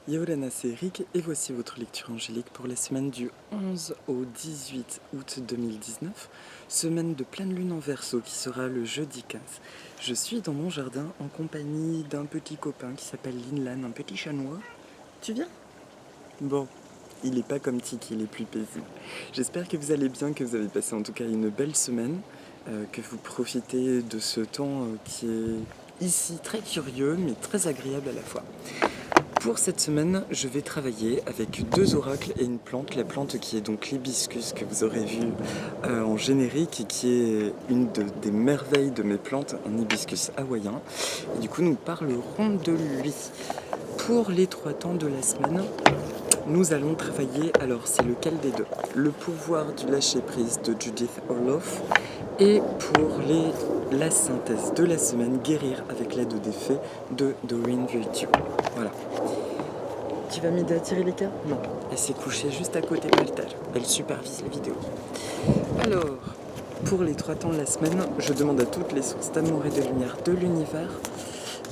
Yo Lana, c'est Eric et voici votre lecture angélique pour la semaine du 11 au 18 août 2019, semaine de pleine lune en Verseau qui sera le jeudi 15. Je suis dans mon jardin en compagnie d'un petit copain qui s'appelle Linlan, un petit chat noir. Tu viens? Bon, il est pas comme Tiki, il est plus paisible. J'espère que vous allez bien, que vous avez passé en tout cas une belle semaine, que vous profitez de ce temps qui est ici très curieux mais très agréable à la fois. Pour cette semaine, je vais travailler avec deux oracles et une plante. La plante qui est donc l'hibiscus que vous aurez vu en générique et qui est des merveilles de mes plantes, un hibiscus hawaïen. Et du coup, nous parlerons de lui. Pour les 3 temps de la semaine, nous allons travailler, alors c'est lequel des deux? Le pouvoir du lâcher-prise de Judith Orloff et pour la synthèse de la semaine, guérir avec l'aide des fées de Doreen Virtue. Voilà. Tu vas m'aider à tirer les cartes? Non. Elle s'est couchée juste à côté de l'altage. Elle supervise la vidéo. Alors, pour les 3 temps de la semaine, je demande à toutes les sources d'amour et de lumière de l'univers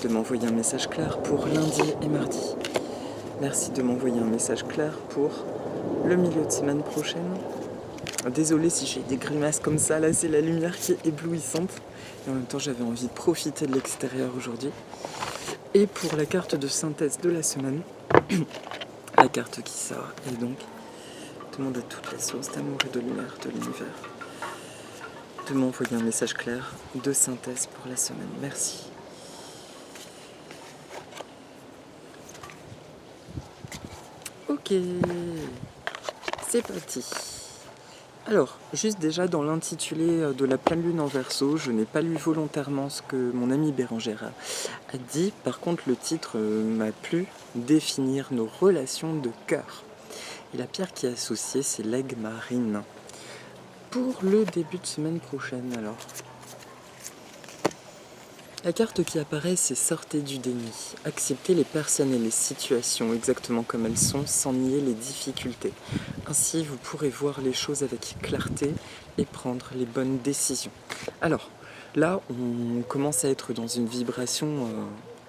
de m'envoyer un message clair pour lundi et mardi. Merci de m'envoyer un message clair pour le milieu de semaine prochaine. Désolée si j'ai des grimaces comme ça, là c'est la lumière qui est éblouissante. Et en même temps j'avais envie de profiter de l'extérieur aujourd'hui. Et pour la carte de synthèse de la semaine, la carte qui sort est donc demande à toutes les sources d'amour et de lumière de l'univers de m'envoyer un message clair de synthèse pour la semaine. Merci. Ok, c'est parti. Alors, juste déjà dans l'intitulé de la pleine lune en Verseau, je n'ai pas lu volontairement ce que mon ami Bérangère a dit. Par contre, le titre m'a plu, définir nos relations de cœur. Et la pierre qui est associée, c'est l'aigle marine. Pour le début de semaine prochaine, alors. La carte qui apparaît, c'est sortez du déni. Acceptez les personnes et les situations exactement comme elles sont, sans nier les difficultés. Ainsi, vous pourrez voir les choses avec clarté et prendre les bonnes décisions. Alors, là, on commence à être dans une vibration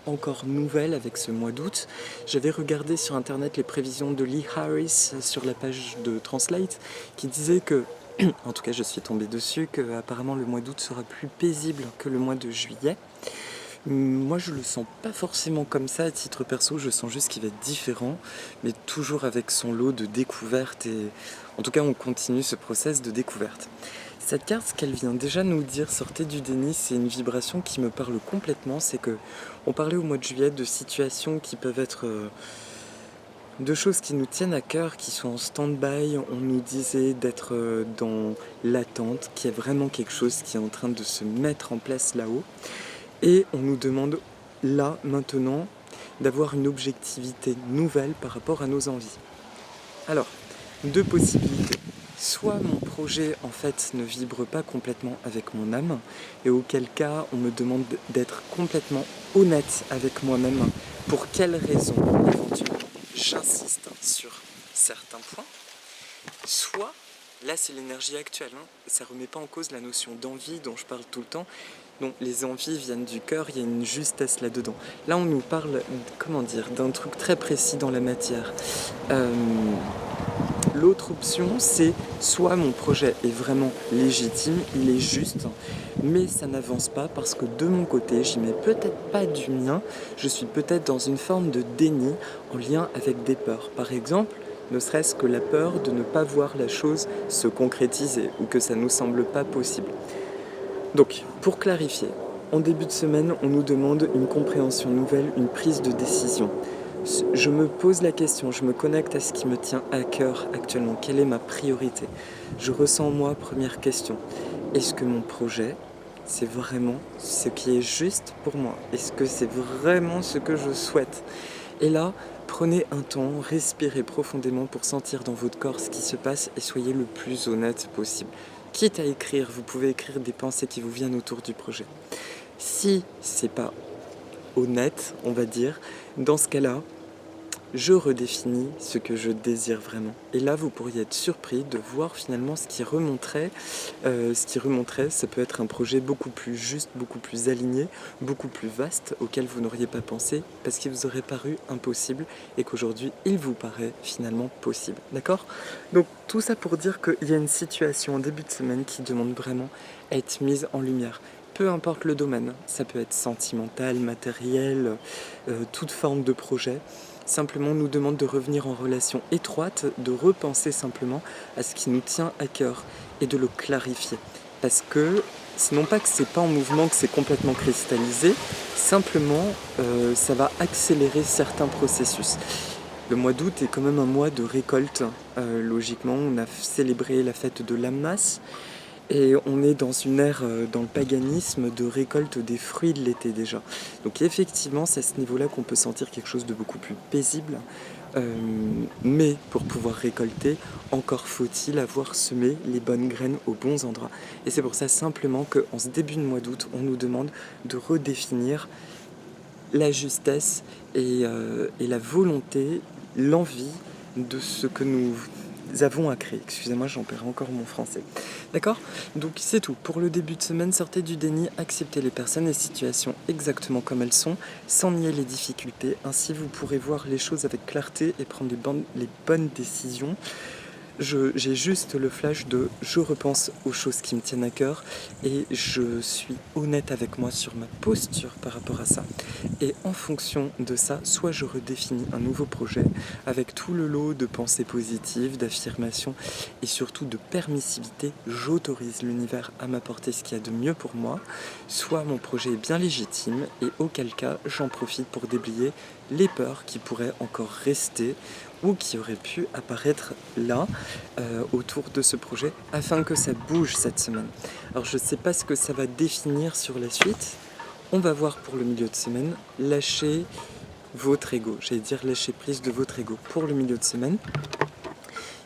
encore nouvelle avec ce mois d'août. J'avais regardé sur internet les prévisions de Lee Harris sur la page de Translate qui disait que, en tout cas je suis tombée dessus, que apparemment le mois d'août sera plus paisible que le mois de juillet. Moi je le sens pas forcément comme ça à titre perso, je sens juste qu'il va être différent, mais toujours avec son lot de découvertes et en tout cas on continue ce process de découverte. Cette carte, ce qu'elle vient déjà nous dire, sortez du déni, c'est une vibration qui me parle complètement, c'est que on parlait au mois de juillet de situations qui peuvent être de choses qui nous tiennent à cœur, qui sont en stand-by, on nous disait d'être dans l'attente, qu'il y a vraiment quelque chose qui est en train de se mettre en place là-haut. Et on nous demande, là, maintenant, d'avoir une objectivité nouvelle par rapport à nos envies. Alors, 2 possibilités. Soit mon projet, en fait, ne vibre pas complètement avec mon âme, et auquel cas, on me demande d'être complètement honnête avec moi-même. Pour quelles raisons, éventuellement, j'insiste sur certains points. Soit, là c'est l'énergie actuelle, ça remet pas en cause la notion d'envie dont je parle tout le temps. Donc les envies viennent du cœur, il y a une justesse là-dedans. Là on nous parle, d'un truc très précis dans la matière. L'autre option c'est soit mon projet est vraiment légitime, il est juste, mais ça n'avance pas parce que de mon côté, j'y mets peut-être pas du mien, je suis peut-être dans une forme de déni en lien avec des peurs. Par exemple, ne serait-ce que la peur de ne pas voir la chose se concrétiser ou que ça ne nous semble pas possible. Donc, pour clarifier, en début de semaine, on nous demande une compréhension nouvelle, une prise de décision. Je me pose la question, je me connecte à ce qui me tient à cœur actuellement. Quelle est ma priorité? Je ressens en moi, première question, est-ce que mon projet, c'est vraiment ce qui est juste pour moi? Est-ce que c'est vraiment ce que je souhaite? Et là, prenez un temps, respirez profondément pour sentir dans votre corps ce qui se passe et soyez le plus honnête possible. Quitte à écrire, vous pouvez écrire des pensées qui vous viennent autour du projet. Si c'est pas honnête, on va dire, dans ce cas-là, je redéfinis ce que je désire vraiment. Et là, vous pourriez être surpris de voir finalement ce qui remonterait. Ça peut être un projet beaucoup plus juste, beaucoup plus aligné, beaucoup plus vaste, auquel vous n'auriez pas pensé, parce qu'il vous aurait paru impossible, et qu'aujourd'hui, il vous paraît finalement possible. D'accord ? Donc, tout ça pour dire qu'il y a une situation en début de semaine qui demande vraiment à être mise en lumière. Peu importe le domaine, ça peut être sentimental, matériel, toute forme de projet. Simplement, on nous demande de revenir en relation étroite, de repenser simplement à ce qui nous tient à cœur et de le clarifier. Parce que c'est non pas que c'est pas en mouvement, que c'est complètement cristallisé, simplement ça va accélérer certains processus. Le mois d'août est quand même un mois de récolte. Logiquement, on a célébré la fête de Lammas. Et on est dans une ère, dans le paganisme, de récolte des fruits de l'été déjà. Donc effectivement, c'est à ce niveau-là qu'on peut sentir quelque chose de beaucoup plus paisible. Mais pour pouvoir récolter, encore faut-il avoir semé les bonnes graines aux bons endroits. Et c'est pour ça simplement qu'en ce début de mois d'août, on nous demande de redéfinir la justesse et la volonté, l'envie de ce que nous avons à créer. Excusez-moi, j'en perds encore mon français. D'accord ? Donc c'est tout. Pour le début de semaine, sortez du déni, acceptez les personnes et situations exactement comme elles sont, sans nier les difficultés. Ainsi, vous pourrez voir les choses avec clarté et prendre les bonnes décisions. J'ai juste le flash de je repense aux choses qui me tiennent à cœur et je suis honnête avec moi sur ma posture par rapport à ça. Et en fonction de ça, soit je redéfinis un nouveau projet avec tout le lot de pensées positives, d'affirmations et surtout de permissivité, j'autorise l'univers à m'apporter ce qu'il y a de mieux pour moi, soit mon projet est bien légitime et auquel cas j'en profite pour déblayer les peurs qui pourraient encore rester ou qui auraient pu apparaître là, autour de ce projet, afin que ça bouge cette semaine. Alors je ne sais pas ce que ça va définir sur la suite. On va voir pour le milieu de semaine, lâcher votre ego, j'allais dire lâcher prise de votre ego pour le milieu de semaine.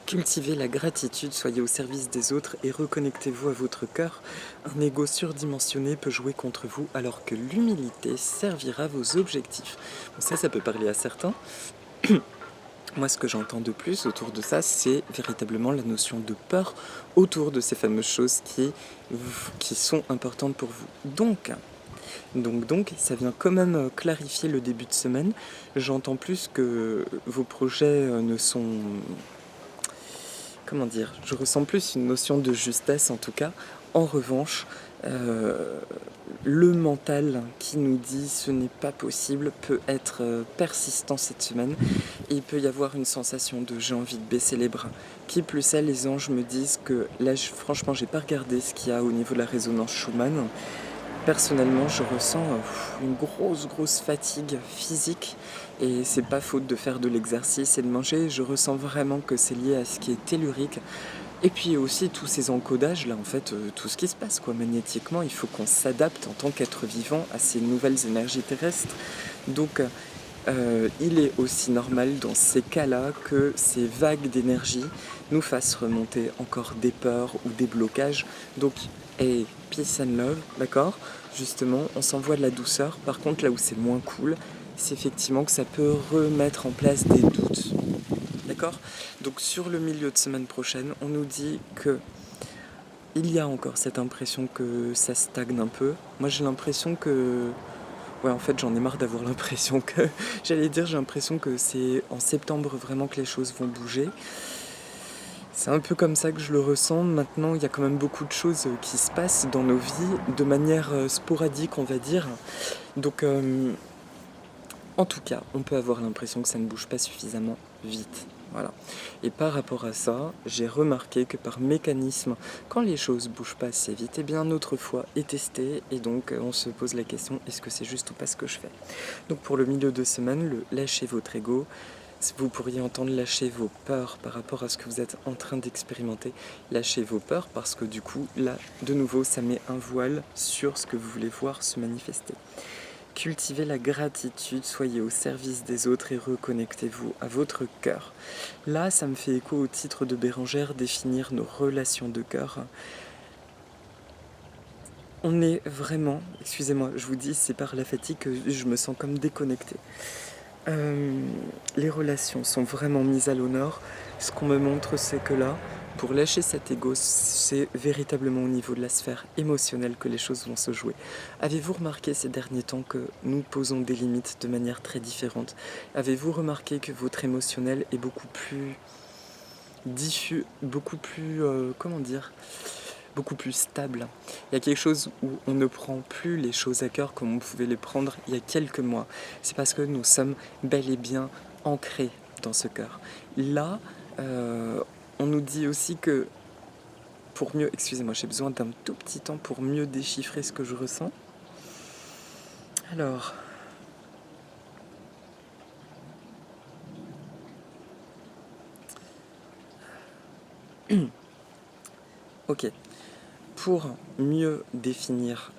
Cultivez la gratitude, soyez au service des autres et reconnectez-vous à votre cœur. Un ego surdimensionné peut jouer contre vous alors que l'humilité servira vos objectifs. Bon, ça peut parler à certains. Moi, ce que j'entends de plus autour de ça, c'est véritablement la notion de peur autour de ces fameuses choses qui sont importantes pour vous. Donc, ça vient quand même clarifier le début de semaine. J'entends plus que vos projets ne sont... Comment dire ? Je ressens plus une notion de justesse en tout cas. En revanche, le mental qui nous dit ce n'est pas possible peut être persistant cette semaine. Et il peut y avoir une sensation de j'ai envie de baisser les bras. Qui plus est, les anges me disent que là, franchement, j'ai pas regardé ce qu'il y a au niveau de la résonance Schumann. Personnellement, je ressens une grosse fatigue physique et c'est pas faute de faire de l'exercice et de manger. Je ressens vraiment que c'est lié à ce qui est tellurique. Et puis aussi tous ces encodages là, en fait, tout ce qui se passe quoi, magnétiquement, il faut qu'on s'adapte en tant qu'être vivant à ces nouvelles énergies terrestres. Donc il est aussi normal dans ces cas-là que ces vagues d'énergie nous fassent remonter encore des peurs ou des blocages. Donc, peace and love, d'accord ? Justement, on s'envoie de la douceur. Par contre, là où c'est moins cool, c'est effectivement que ça peut remettre en place des doutes. D'accord ? Donc sur le milieu de semaine prochaine, on nous dit que il y a encore cette impression que ça stagne un peu. Moi j'ai l'impression que... Ouais, en fait j'en ai marre d'avoir l'impression que... J'ai l'impression que c'est en septembre vraiment que les choses vont bouger. C'est un peu comme ça que je le ressens. Maintenant, il y a quand même beaucoup de choses qui se passent dans nos vies de manière sporadique, on va dire. Donc, en tout cas, on peut avoir l'impression que ça ne bouge pas suffisamment vite. Voilà. Et par rapport à ça, j'ai remarqué que par mécanisme, quand les choses bougent pas assez vite, eh bien notre foi est testée et donc on se pose la question, est-ce que c'est juste ou pas ce que je fais ? Donc pour le milieu de semaine, le lâchez votre ego, vous pourriez entendre lâcher vos peurs par rapport à ce que vous êtes en train d'expérimenter. Lâchez vos peurs parce que du coup, là, de nouveau, ça met un voile sur ce que vous voulez voir se manifester. Cultivez la gratitude, soyez au service des autres et reconnectez-vous à votre cœur. Là, ça me fait écho au titre de Bérengère, définir nos relations de cœur. On est vraiment, excusez-moi, je vous dis, c'est par la fatigue que je me sens comme déconnecté. Euh, les relations sont vraiment mises à l'honneur. Ce qu'on me montre, c'est que là, pour lâcher cet ego, c'est véritablement au niveau de la sphère émotionnelle que les choses vont se jouer. Avez-vous remarqué ces derniers temps que nous posons des limites de manière très différente? Avez-vous remarqué que votre émotionnel est beaucoup plus diffus, beaucoup plus, comment dire, beaucoup plus stable. Il y a quelque chose où on ne prend plus les choses à cœur comme on pouvait les prendre il y a quelques mois. C'est parce que nous sommes bel et bien ancrés dans ce cœur. Là, on nous dit aussi que pour mieux, excusez-moi, j'ai besoin d'un tout petit temps pour mieux déchiffrer ce que je ressens. Alors, ok. Pour mieux définir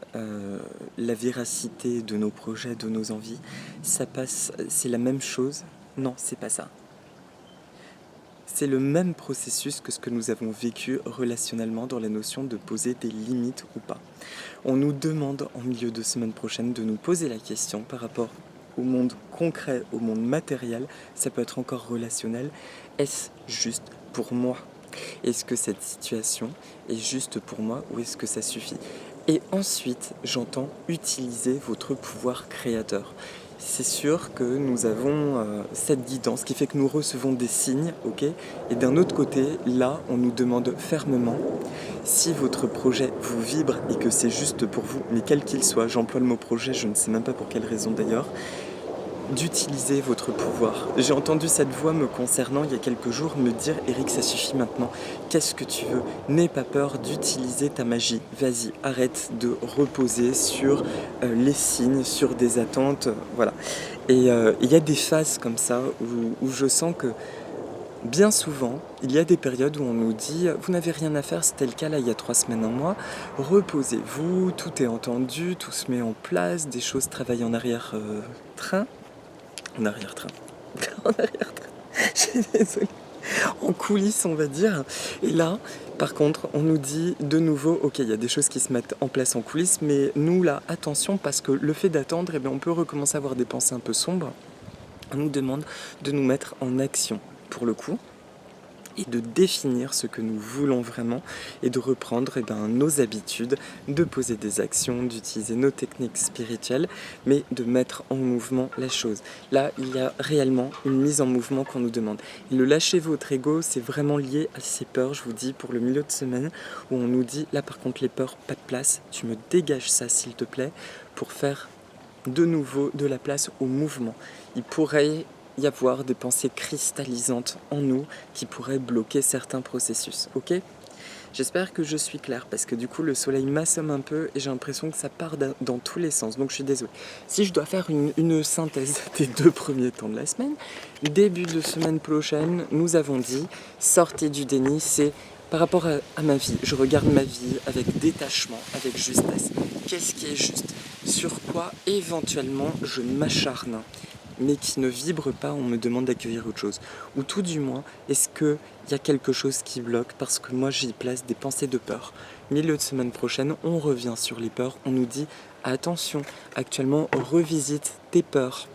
la véracité de nos projets, de nos envies, c'est la même chose. Non, c'est pas ça. C'est le même processus que ce que nous avons vécu relationnellement dans la notion de poser des limites ou pas. On nous demande en milieu de semaine prochaine de nous poser la question par rapport au monde concret, au monde matériel, ça peut être encore relationnel. Est-ce juste pour moi? Est-ce que cette situation est juste pour moi ou est-ce que ça suffit? Et ensuite, j'entends utiliser votre pouvoir créateur. C'est sûr que nous avons cette guidance qui fait que nous recevons des signes, ok? Et d'un autre côté, là, on nous demande fermement si votre projet vous vibre et que c'est juste pour vous, mais quel qu'il soit, j'emploie le mot projet, je ne sais même pas pour quelle raison d'ailleurs, d'utiliser votre pouvoir. J'ai entendu cette voix me concernant il y a quelques jours me dire Eric, ça suffit maintenant, qu'est-ce que tu veux? N'aie pas peur d'utiliser ta magie, vas-y, arrête de reposer sur les signes, sur des attentes, voilà. Et il y a des phases comme ça où je sens que bien souvent, il y a des périodes où on nous dit vous n'avez rien à faire, c'était le cas là il y a 3 semaines, un mois, reposez-vous, tout est entendu, tout se met en place, des choses travaillent en arrière-train. En arrière-train. En arrière-train. Je suis désolée. En coulisses, on va dire. Et là, par contre, on nous dit de nouveau, ok, il y a des choses qui se mettent en place en coulisses, mais nous, là, attention, parce que le fait d'attendre, eh bien, on peut recommencer à avoir des pensées un peu sombres. On nous demande de nous mettre en action, pour le coup, et de définir ce que nous voulons vraiment et de reprendre nos habitudes, de poser des actions, d'utiliser nos techniques spirituelles, mais de mettre en mouvement la chose. Là, il y a réellement une mise en mouvement qu'on nous demande. Et le lâcher votre ego, c'est vraiment lié à ces peurs, je vous dis, pour le milieu de semaine, où on nous dit, là par contre les peurs, pas de place, tu me dégages ça s'il te plaît, pour faire de nouveau de la place au mouvement. Il pourrait y avoir des pensées cristallisantes en nous qui pourraient bloquer certains processus, ok? J'espère que je suis claire parce que du coup le soleil m'assomme un peu et j'ai l'impression que ça part dans tous les sens, donc je suis désolée. Si je dois faire une synthèse des 2 premiers temps de la semaine, début de semaine prochaine, nous avons dit, sortez du déni, c'est par rapport à ma vie, je regarde ma vie avec détachement, avec justesse. Qu'est-ce qui est juste? Sur quoi éventuellement je m'acharne mais qui ne vibre pas, on me demande d'accueillir autre chose. Ou tout du moins, est-ce qu'il y a quelque chose qui bloque parce que moi j'y place des pensées de peur. Milieu de semaine prochaine, on revient sur les peurs, on nous dit attention, actuellement revisite tes peurs.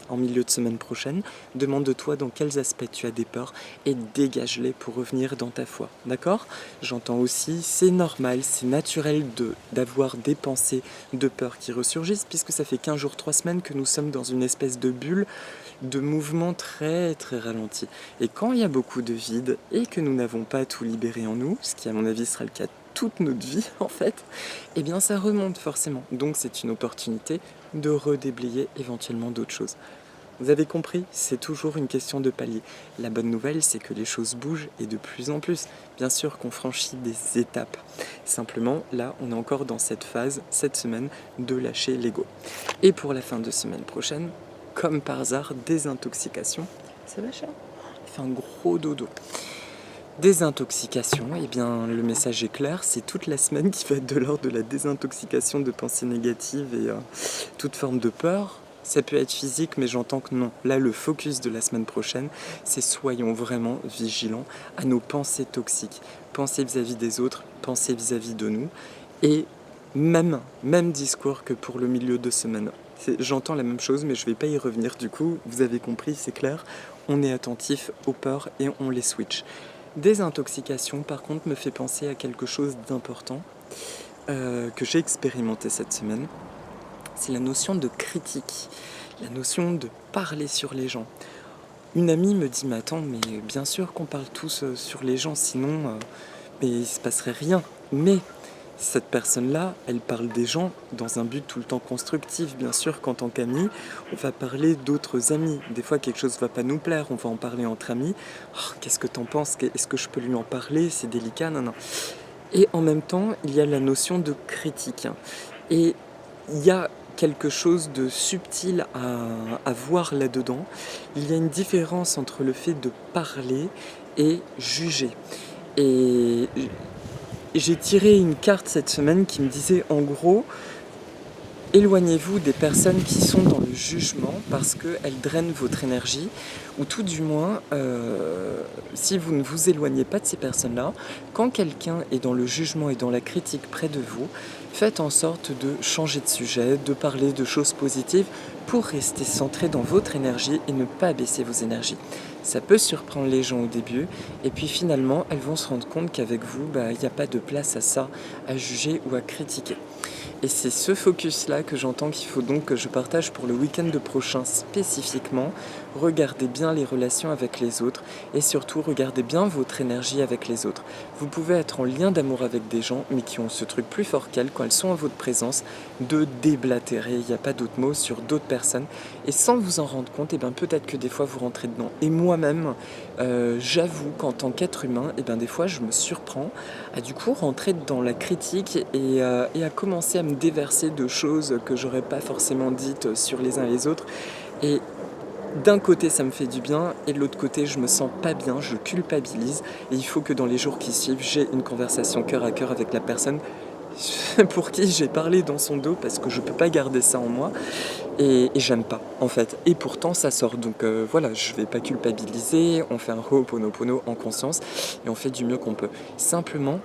En milieu de semaine prochaine, demande-toi dans quels aspects tu as des peurs et dégage-les pour revenir dans ta foi. D'accord? J'entends aussi, c'est normal, c'est naturel d'avoir des pensées de peur qui ressurgissent puisque ça fait 15 jours, 3 semaines que nous sommes dans une espèce de bulle de mouvement très très ralenti. Et quand il y a beaucoup de vide et que nous n'avons pas tout libéré en nous, ce qui à mon avis sera le cas toute notre vie en fait, eh bien ça remonte forcément. Donc c'est une opportunité de redéblayer éventuellement d'autres choses. Vous avez compris, c'est toujours une question de palier. La bonne nouvelle, c'est que les choses bougent et de plus en plus. Bien sûr qu'on franchit des étapes. Simplement, là, on est encore dans cette phase, cette semaine, de lâcher l'ego. Et pour la fin de semaine prochaine, comme par hasard, désintoxication. Ça va, chat? Il fait un gros dodo. Désintoxication, eh bien le message est clair, c'est toute la semaine qui va être de l'ordre de la désintoxication de pensées négatives et toute forme de peur. Ça peut être physique, mais j'entends que non. Là, le focus de la semaine prochaine, c'est soyons vraiment vigilants à nos pensées toxiques. Pensées vis-à-vis des autres, pensées vis-à-vis de nous. Et même discours que pour le milieu de semaine. J'entends la même chose, mais je vais pas y revenir. Du coup, vous avez compris, c'est clair. On est attentif aux peurs et on les switch. Désintoxication, par contre, me fait penser à quelque chose d'important que j'ai expérimenté cette semaine. C'est la notion de critique, la notion de parler sur les gens. Une amie me dit, mais attends, mais bien sûr qu'on parle tous sur les gens, sinon mais il ne se passerait rien. Mais cette personne-là, elle parle des gens dans un but tout le temps constructif. Bien sûr qu'en tant qu'ami, on va parler d'autres amis. Des fois, quelque chose ne va pas nous plaire, on va en parler entre amis. Oh, qu'est-ce que t'en penses? Est-ce que je peux lui en parler? C'est délicat, non, non. Et en même temps, il y a la notion de critique. Et il y a quelque chose de subtil à voir là-dedans. Il y a une différence entre le fait de parler et juger. Et j'ai tiré une carte cette semaine qui me disait en gros, éloignez-vous des personnes qui sont dans le jugement parce qu'elles drainent votre énergie, ou tout du moins, si vous ne vous éloignez pas de ces personnes-là, quand quelqu'un est dans le jugement et dans la critique près de vous, faites en sorte de changer de sujet, de parler de choses positives pour rester centré dans votre énergie et ne pas baisser vos énergies. Ça peut surprendre les gens au début, et puis finalement, elles vont se rendre compte qu'avec vous, il n'y a pas de place à ça, à juger ou à critiquer. Et c'est ce focus-là que j'entends qu'il faut donc que je partage pour le week-end prochain spécifiquement. Regardez bien les relations avec les autres et surtout regardez bien votre énergie avec les autres. Vous pouvez être en lien d'amour avec des gens mais qui ont ce truc plus fort qu'elles quand elles sont en votre présence de déblatérer, il n'y a pas d'autre mot, sur d'autres personnes. Et sans vous en rendre compte, peut-être que des fois vous rentrez dedans. Et moi-même, j'avoue qu'en tant qu'être humain, des fois je me surprends à du coup rentrer dans la critique et à commencer à me déverser de choses que j'aurais pas forcément dites sur les uns et les autres. Et d'un côté ça me fait du bien et de l'autre côté je me sens pas bien, je culpabilise et il faut que dans les jours qui suivent j'ai une conversation cœur à cœur avec la personne pour qui j'ai parlé dans son dos parce que je peux pas garder ça en moi et j'aime pas en fait et pourtant ça sort donc voilà, je vais pas culpabiliser, on fait un Ho'oponopono en conscience et on fait du mieux qu'on peut. Simplement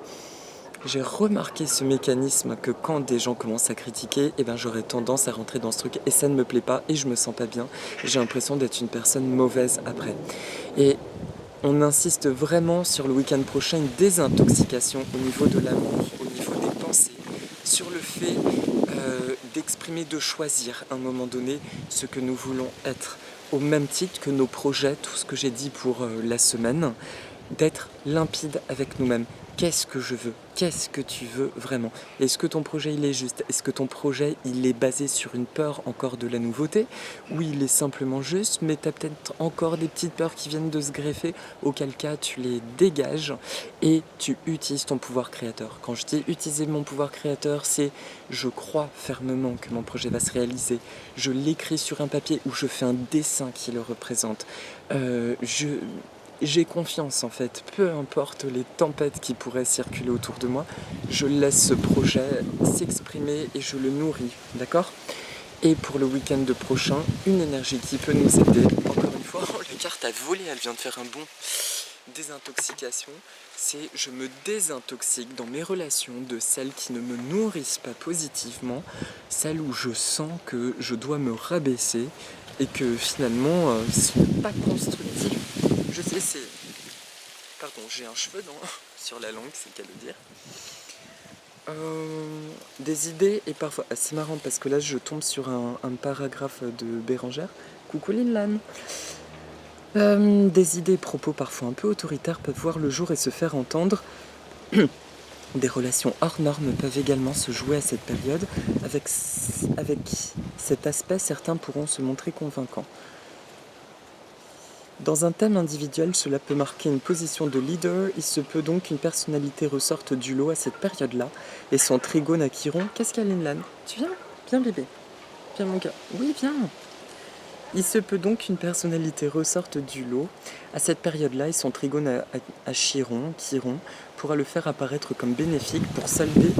j'ai remarqué ce mécanisme que quand des gens commencent à critiquer, j'aurais tendance à rentrer dans ce truc et ça ne me plaît pas et je me sens pas bien. J'ai l'impression d'être une personne mauvaise après. Et on insiste vraiment sur le week-end prochain une désintoxication au niveau de l'amour, au niveau des pensées, sur le fait d'exprimer, de choisir à un moment donné ce que nous voulons être. Au même titre que nos projets, tout ce que j'ai dit pour la semaine, d'être limpide avec nous-mêmes. Qu'est-ce que je veux? Qu'est-ce que tu veux vraiment? Est-ce que ton projet il est juste? Est-ce que ton projet il est basé sur une peur encore de la nouveauté? Ou il est simplement juste, mais tu as peut-être encore des petites peurs qui viennent de se greffer, auquel cas tu les dégages et tu utilises ton pouvoir créateur. Quand je dis utiliser mon pouvoir créateur, c'est je crois fermement que mon projet va se réaliser. Je l'écris sur un papier ou je fais un dessin qui le représente. J'ai confiance en fait, peu importe les tempêtes qui pourraient circuler autour de moi, je laisse ce projet s'exprimer et je le nourris, d'accord? Et pour le week-end prochain, une énergie qui peut nous aider, encore une fois, la carte a volé, elle vient de faire un bond. Désintoxication, c'est je me désintoxique dans mes relations de celles qui ne me nourrissent pas positivement, celles où je sens que je dois me rabaisser et que finalement ce n'est pas constructif. Je sais, c'est... Pardon, j'ai un cheveu sur la langue, c'est le cas de dire. Des idées et parfois... c'est marrant parce que là je tombe sur un paragraphe de Bérangère. Coucou Linlan. Des idées et propos parfois un peu autoritaires peuvent voir le jour et se faire entendre. Des relations hors normes peuvent également se jouer à cette période. Avec cet aspect, certains pourront se montrer convaincants. Dans un thème individuel, cela peut marquer une position de leader. Il se peut donc qu'une personnalité ressorte du lot à cette période-là. Et son trigone à Chiron. Qu'est-ce qu'il y a, Linlan? Tu viens? Viens, bébé. Viens, mon gars. Oui, viens. Il se peut donc qu'une personnalité ressorte du lot à cette période-là et son trigone à Chiron pourra le faire apparaître comme bénéfique pour solver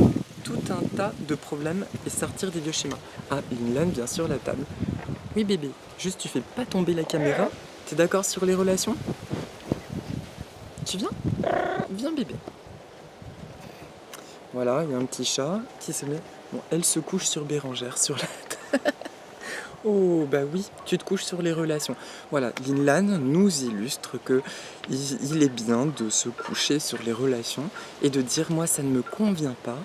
tout un tas de problèmes et sortir des vieux schémas. Ah, Linlan, bien sûr, la table. Oui, bébé. Juste, tu fais pas tomber la caméra. T'es d'accord sur les relations? Tu viens? Viens, bébé. Voilà, il y a un petit chat qui se met... Bon, elle se couche sur Bérangère, sur la... Oh, bah oui, tu te couches sur les relations. Voilà, Linlan nous illustre que il est bien de se coucher sur les relations et de dire moi ça ne me convient pas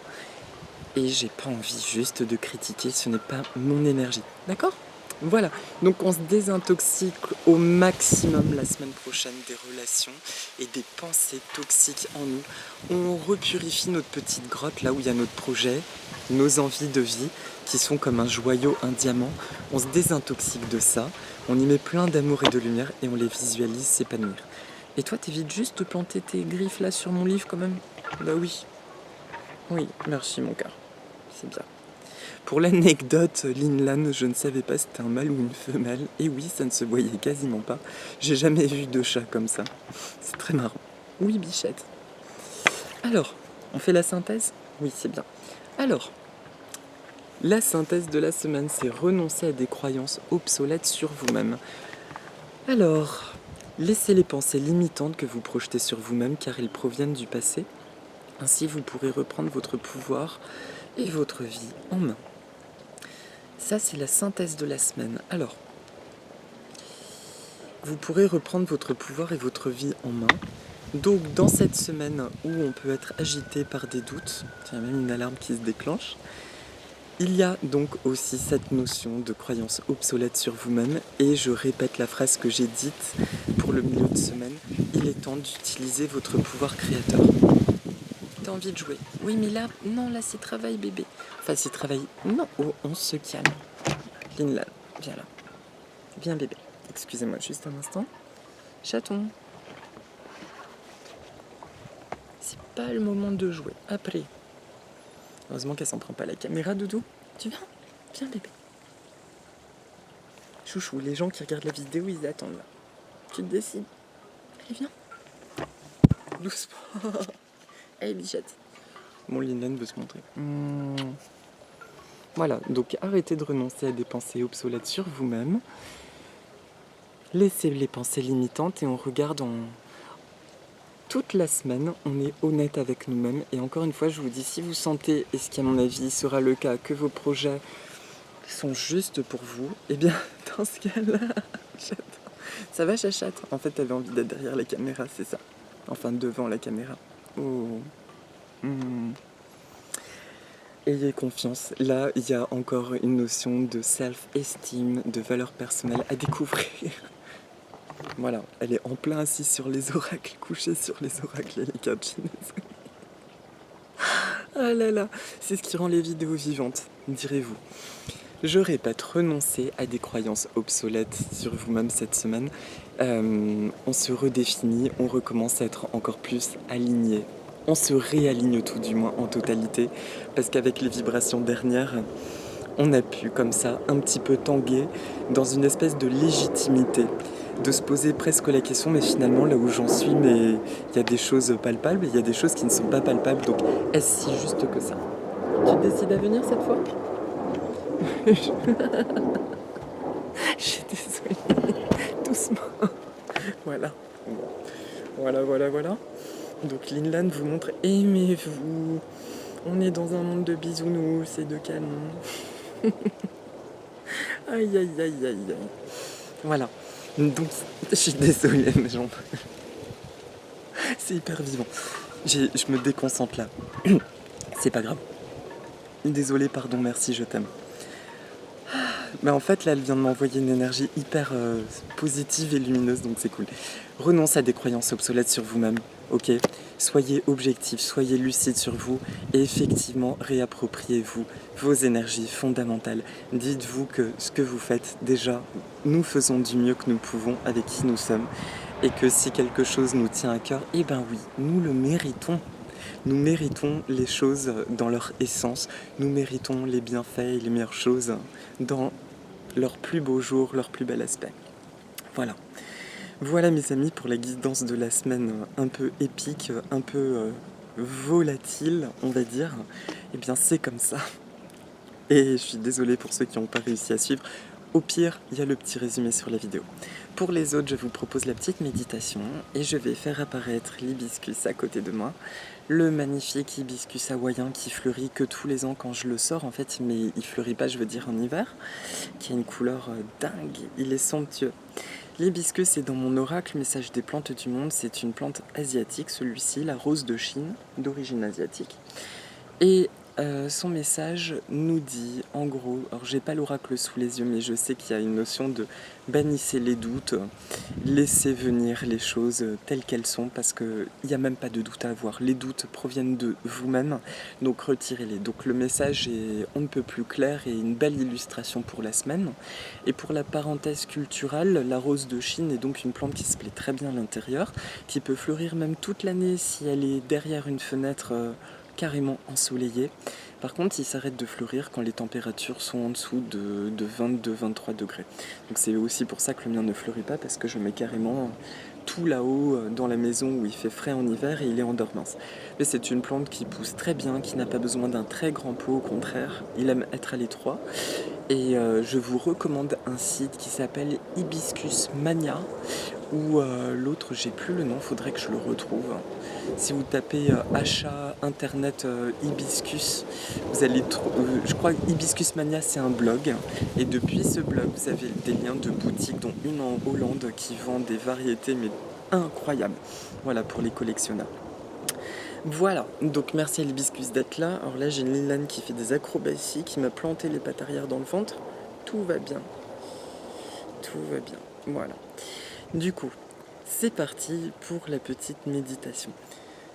et j'ai pas envie juste de critiquer, ce n'est pas mon énergie. D'accord? Voilà, donc on se désintoxique au maximum la semaine prochaine des relations et des pensées toxiques en nous. On repurifie notre petite grotte là où il y a notre projet, nos envies de vie qui sont comme un joyau, un diamant. On se désintoxique de ça, on y met plein d'amour et de lumière et on les visualise s'épanouir. Et toi, t'évites juste de planter tes griffes là sur mon livre quand même? Bah oui. Oui, merci mon cœur. C'est bien. Pour l'anecdote, Linlan, je ne savais pas si c'était un mâle ou une femelle. Et oui, ça ne se voyait quasiment pas. J'ai jamais vu de chat comme ça. C'est très marrant. Oui, bichette. Alors, on fait la synthèse? Oui, c'est bien. Alors, la synthèse de la semaine, c'est renoncer à des croyances obsolètes sur vous-même. Alors, laissez les pensées limitantes que vous projetez sur vous-même car elles proviennent du passé. Ainsi, vous pourrez reprendre votre pouvoir et votre vie en main. Ça, c'est la synthèse de la semaine. Alors, vous pourrez reprendre votre pouvoir et votre vie en main. Donc, dans cette semaine où on peut être agité par des doutes, il y a même une alarme qui se déclenche, il y a donc aussi cette notion de croyance obsolète sur vous-même. Et je répète la phrase que j'ai dite pour le milieu de semaine, il est temps d'utiliser votre pouvoir créateur. T'as envie de jouer? Oui, mais là, non, là c'est travail bébé. Enfin, c'est travail. Non, oh, on se calme. Linlan, viens là. Viens bébé. Excusez-moi juste un instant. Chaton. C'est pas le moment de jouer. Après. Heureusement qu'elle s'en prend pas la caméra, Doudou. Tu viens? Viens bébé. Chouchou, les gens qui regardent la vidéo, ils attendent là. Tu te décides. Allez, viens. Doucement. Allez, bichette. Bon, Linlan veut se montrer. Voilà, donc arrêtez de renoncer à des pensées obsolètes sur vous-même. Laissez les pensées limitantes et on regarde toute la semaine, on est honnête avec nous-mêmes. Et encore une fois, je vous dis, si vous sentez, et ce qui à mon avis sera le cas, que vos projets sont justes pour vous, eh bien, dans ce cas-là, ça va chachate. En fait, t'avais envie d'être derrière la caméra, c'est ça. Enfin, devant la caméra. Oh. Ayez confiance. Là, il y a encore une notion de self-esteem, de valeur personnelle à découvrir. Voilà, elle est en plein assise sur les oracles, couchée sur les oracles et les cartes chinoises. Ah là là, c'est ce qui rend les vidéos vivantes, direz-vous. Je répète, renoncez à des croyances obsolètes sur vous-même cette semaine. On se redéfinit, on recommence à être encore plus aligné. On se réaligne tout du moins en totalité, parce qu'avec les vibrations dernières, on a pu comme ça un petit peu tanguer dans une espèce de légitimité, de se poser presque la question, mais finalement là où j'en suis, mais il y a des choses palpables et il y a des choses qui ne sont pas palpables, donc est-ce si juste que ça? Tu décides à venir cette fois? Je suis désolée, doucement. Voilà. Voilà. Donc Linlan vous montre, aimez-vous. On est dans un monde de bisounours et de canons. Aïe. Voilà. Donc, je suis désolée, mes jambes. C'est hyper vivant. Je me déconcentre là. C'est pas grave. Désolée, pardon, merci, je t'aime. Mais en fait, là, elle vient de m'envoyer une énergie hyper positive et lumineuse, donc c'est cool. Renonce à des croyances obsolètes sur vous-même, ok? Soyez objectif, soyez lucide sur vous et effectivement, réappropriez-vous vos énergies fondamentales. Dites-vous que ce que vous faites, déjà, nous faisons du mieux que nous pouvons avec qui nous sommes et que si quelque chose nous tient à cœur, eh ben oui, nous le méritons. Nous méritons les choses dans leur essence, nous méritons les bienfaits et les meilleures choses dans leur plus beau jour, leur plus bel aspect. Voilà mes amis pour la guidance de la semaine un peu épique, un peu volatile, on va dire. Eh bien c'est comme ça. Et je suis désolée pour ceux qui n'ont pas réussi à suivre. Au pire, il y a le petit résumé sur la vidéo. Pour les autres, je vous propose la petite méditation et je vais faire apparaître l'hibiscus à côté de moi. Le magnifique hibiscus hawaïen qui fleurit que tous les ans quand je le sors en fait, mais il fleurit pas, je veux dire en hiver, qui a une couleur dingue, il est somptueux. L'hibiscus est dans mon oracle message des plantes du monde, c'est une plante asiatique, celui-ci, la rose de Chine, d'origine asiatique. Et son message nous dit, en gros, alors j'ai pas l'oracle sous les yeux, mais je sais qu'il y a une notion de bannissez les doutes, laissez venir les choses telles qu'elles sont, parce qu'il n'y a même pas de doute à avoir. Les doutes proviennent de vous-même, donc retirez-les. Donc le message est on ne peut plus clair et une belle illustration pour la semaine. Et pour la parenthèse culturelle, la rose de Chine est donc une plante qui se plaît très bien à l'intérieur, qui peut fleurir même toute l'année si elle est derrière une fenêtre carrément ensoleillé. Par contre, il s'arrête de fleurir quand les températures sont en dessous de 22-23 degrés. Donc c'est aussi pour ça que le mien ne fleurit pas, parce que je mets carrément tout là-haut dans la maison où il fait frais en hiver et il est en dormance. Mais c'est une plante qui pousse très bien, qui n'a pas besoin d'un très grand pot, au contraire, il aime être à l'étroit. Et je vous recommande un site qui s'appelle Hibiscus Mania, ou l'autre, j'ai plus le nom, faudrait que je le retrouve. Si vous tapez achat internet hibiscus, vous allez trouver, je crois que Hibiscus Mania c'est un blog, et depuis ce blog vous avez des liens de boutiques, dont une en Hollande qui vend des variétés mais incroyables, voilà, pour les collectionneurs. Voilà, donc merci à l'hibiscus d'être là. Alors là j'ai Lilan qui fait des acrobaties, qui m'a planté les pattes arrière dans le ventre. Tout va bien, tout va bien, voilà. Du coup, c'est parti pour la petite méditation.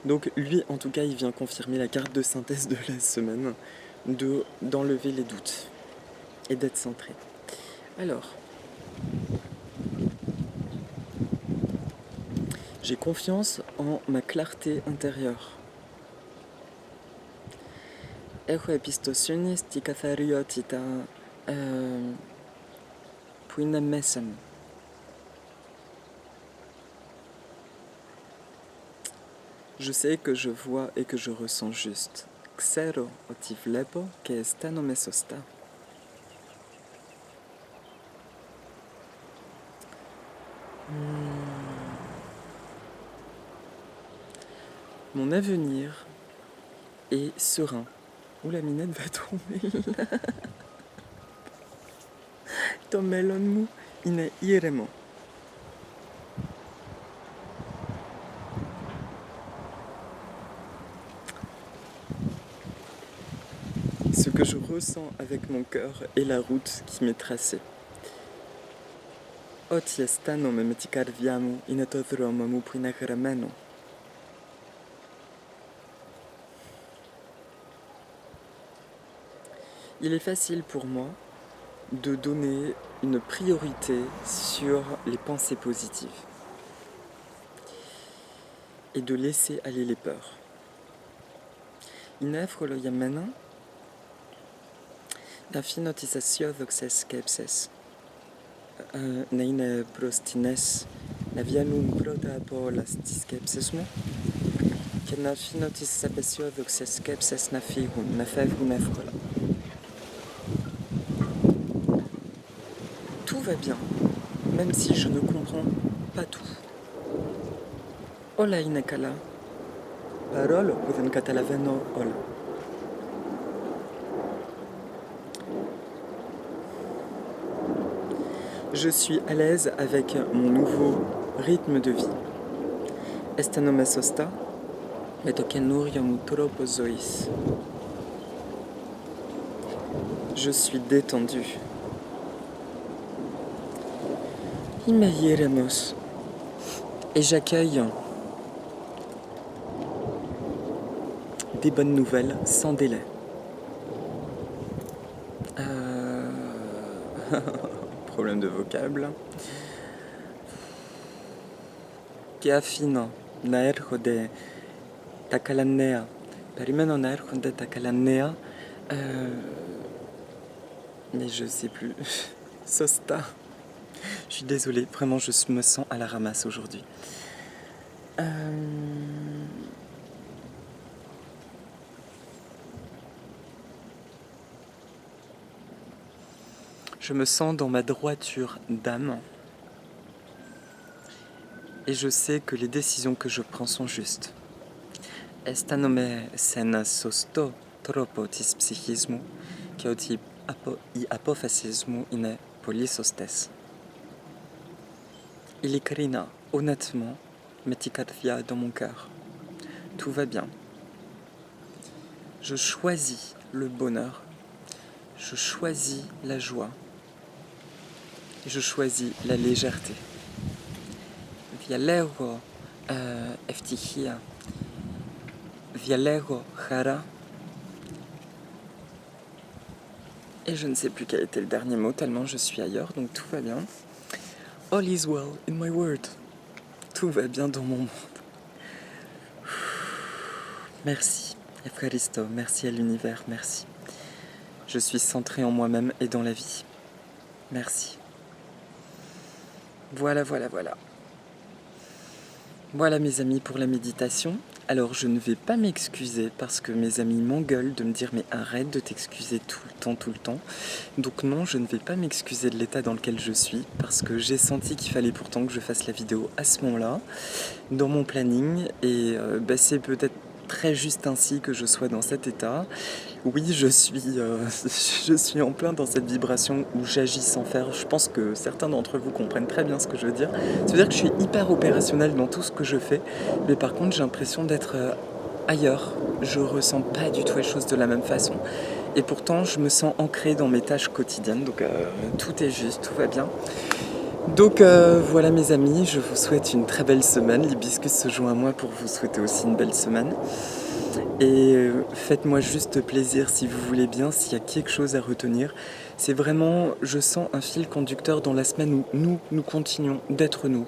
Donc lui, en tout cas, il vient confirmer la carte de synthèse de la semaine, d'enlever les doutes et d'être centré. Alors, j'ai confiance en ma clarté intérieure. Έχω εμπιστοσύνη στη καθαριότητα που είναι μέσα μου. Je sais que je vois et que je ressens juste. Ξέρω ότι βλέπω και αισθάνομαι σωστά. Mon avenir est serein. Où la minette va tomber là. Το μέλλον μου είναι ήρεμο. Ce que je ressens avec mon cœur est la route qui m'est tracée. Ό,τι αισθάνομαι με την καρδιά μου είναι το δρόμο μου που είναι γραμμένο. Il est facile pour moi de donner une priorité sur les pensées positives et de laisser aller les peurs. Είναι εύκολο για μένα να αφήνω τις αισιόδοξες σκέψεις να είναι μπροστινές, να βγαίνουν πρώτα από όλα στις σκέψεις μου και να αφήνω τις απεσιόδοξες σκέψεις να φεύγουν εύκολα. Tout va bien, même si je ne comprends pas tout. Όλα είναι καλά, παρόλο που δεν καταλαβαίνω όλα. Je suis à l'aise avec mon nouveau rythme de vie. Αισθάνομαι σωστά με το καινούριο μου τρόπο ζωής. Je suis détendu. Είμαι ήρεμος. Et j'accueille des bonnes nouvelles sans délai. Problème de vocable. Και αφήνω να έρχονται τα καλά νέα. Περιμένω να έρχονται τα καλά νέα. Mais je sais plus. Sosta. Je suis désolée, vraiment je me sens à la ramasse aujourd'hui. Je me sens dans ma droiture d'âme et je sais que les décisions que je prends sont justes. Esta no me sena sosto tropo tis psychismo, que oti i apophysiasmo ine polysostes. Ilikrina, honnêtement, metikarvia dans mon cœur. Tout va bien. Je choisis le bonheur. Je choisis la joie. Je choisis la légèreté. Vialego ευτυχία. Vialego χαρά. Et je ne sais plus quel était le dernier mot, tellement je suis ailleurs, donc tout va bien. All is well in my world. Tout va bien dans mon monde. Merci, Efkaristo, merci à l'univers, merci. Je suis centré en moi-même et dans la vie. Merci. Voilà. Voilà mes amis pour la méditation. Alors je ne vais pas m'excuser parce que mes amis m'engueulent de me dire mais arrête de t'excuser tout le temps. Donc non, je ne vais pas m'excuser de l'état dans lequel je suis parce que j'ai senti qu'il fallait pourtant que je fasse la vidéo à ce moment-là, dans mon planning, et c'est peut-être très juste ainsi que je sois dans cet état. Oui, je suis en plein dans cette vibration où j'agis sans faire. Je pense que certains d'entre vous comprennent très bien ce que je veux dire. Ça veut dire que je suis hyper opérationnel dans tout ce que je fais, mais par contre j'ai l'impression d'être ailleurs. Je ressens pas du tout les choses de la même façon. Et pourtant je me sens ancré dans mes tâches quotidiennes, donc tout est juste, tout va bien. Donc voilà mes amis, je vous souhaite une très belle semaine. L'Hibiscus se joint à moi pour vous souhaiter aussi une belle semaine. Et faites-moi juste plaisir si vous voulez bien, s'il y a quelque chose à retenir. C'est vraiment, je sens un fil conducteur dans la semaine où nous continuons d'être nous.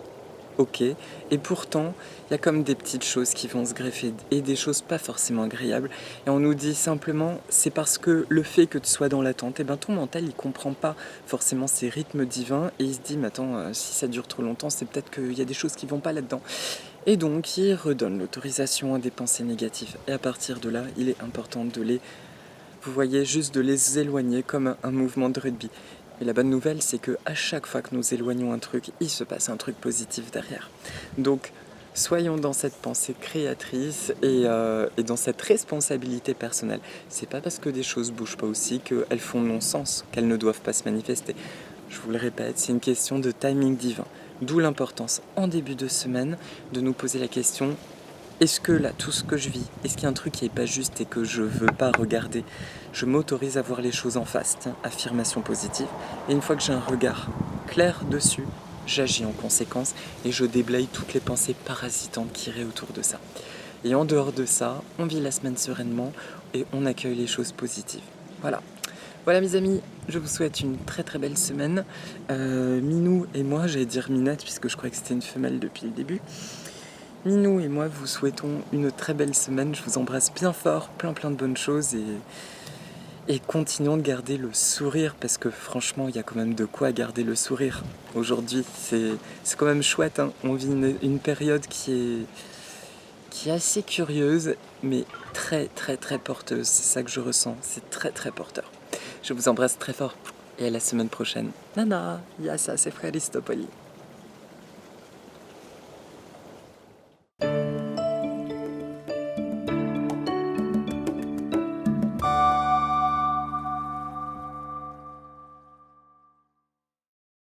Ok, et pourtant, il y a comme des petites choses qui vont se greffer et des choses pas forcément agréables. Et on nous dit simplement, c'est parce que le fait que tu sois dans l'attente, ton mental il comprend pas forcément ces rythmes divins et il se dit, mais attends, si ça dure trop longtemps, c'est peut-être qu'il y a des choses qui vont pas là-dedans. Et donc, il redonne l'autorisation à des pensées négatives. Et à partir de là, il est important vous voyez, juste de les éloigner comme un mouvement de rugby. Et la bonne nouvelle, c'est que à chaque fois que nous éloignons un truc, il se passe un truc positif derrière. Donc, soyons dans cette pensée créatrice et dans cette responsabilité personnelle. C'est pas parce que des choses bougent pas aussi qu'elles font non-sens, qu'elles ne doivent pas se manifester. Je vous le répète, c'est une question de timing divin. D'où l'importance, en début de semaine, de nous poser la question: est-ce que là, tout ce que je vis, est-ce qu'il y a un truc qui n'est pas juste et que je ne veux pas regarder? Je m'autorise à voir les choses en face, affirmation positive. Et une fois que j'ai un regard clair dessus, j'agis en conséquence et je déblaye toutes les pensées parasitantes qui iraient autour de ça. Et en dehors de ça, on vit la semaine sereinement et on accueille les choses positives. Voilà. Voilà mes amis, je vous souhaite une très très belle semaine. Minou et moi, j'allais dire Minette puisque je croyais que c'était une femelle depuis le début. Minou et moi vous souhaitons une très belle semaine. Je vous embrasse bien fort, plein de bonnes choses et continuons de garder le sourire parce que franchement il y a quand même de quoi garder le sourire. Aujourd'hui c'est quand même chouette, hein. On vit une période qui est assez curieuse mais très porteuse. C'est ça que je ressens, c'est très porteur. Je vous embrasse très fort et à la semaine prochaine. Nana, yassa, c'est Fréristopoli.